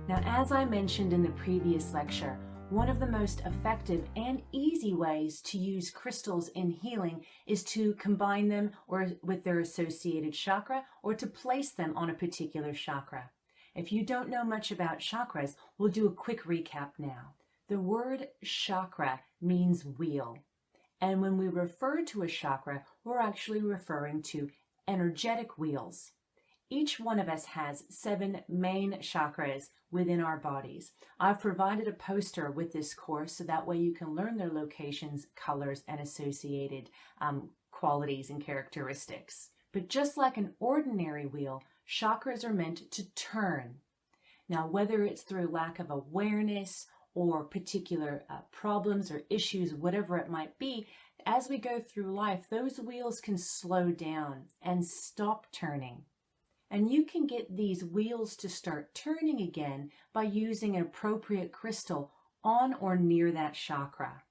Now, as I mentioned in the previous lecture, one of the most effective and easy ways to use crystals in healing is to combine them with their associated chakra, or to place them on a particular chakra. If you don't know much about chakras, we'll do a quick recap now. The word chakra means wheel. And when we refer to a chakra, we're actually referring to energetic wheels. Each one of us has 7 main chakras within our bodies. I've provided a poster with this course so that way you can learn their locations, colors, and associated qualities and characteristics. But just like an ordinary wheel, chakras are meant to turn. Now, whether it's through lack of awareness or particular problems or issues, whatever it might be, as we go through life, those wheels can slow down and stop turning. And you can get these wheels to start turning again by using an appropriate crystal on or near that chakra.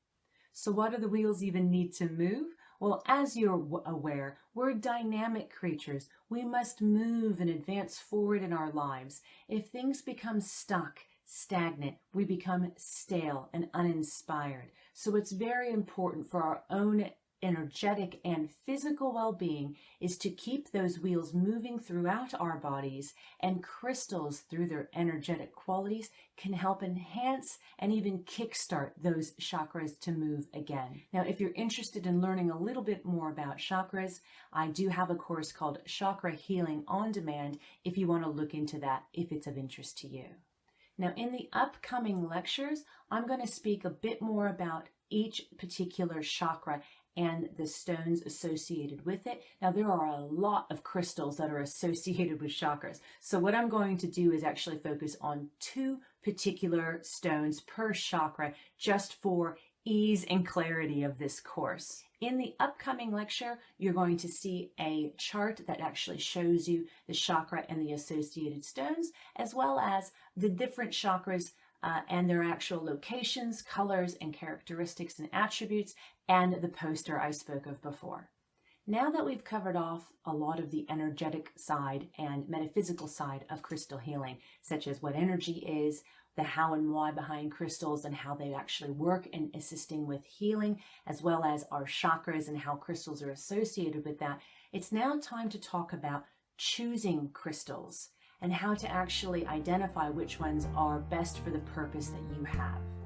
So why do the wheels even need to move? Well, as you're aware, we're dynamic creatures. We must move and advance forward in our lives. If things become stuck, stagnant, we become stale and uninspired. So it's very important for our own energetic and physical well-being is to keep those wheels moving throughout our bodies, and crystals, through their energetic qualities, can help enhance and even kickstart those chakras to move again. Now, if you're interested in learning a little bit more about chakras, I do have a course called Chakra Healing on Demand if you want to look into that, if it's of interest to you. Now, in the upcoming lectures, I'm going to speak a bit more about each particular chakra and the stones associated with it. Now, there are a lot of crystals that are associated with chakras. So what I'm going to do is actually focus on 2 particular stones per chakra, just for ease and clarity of this course. In the upcoming lecture, you're going to see a chart that actually shows you the chakra and the associated stones, as well as the different chakras and their actual locations, colors, and characteristics and attributes, and the poster I spoke of before. Now that we've covered off a lot of the energetic side and metaphysical side of crystal healing, such as what energy is, the how and why behind crystals and how they actually work in assisting with healing, as well as our chakras and how crystals are associated with that, it's now time to talk about choosing crystals and how to actually identify which ones are best for the purpose that you have.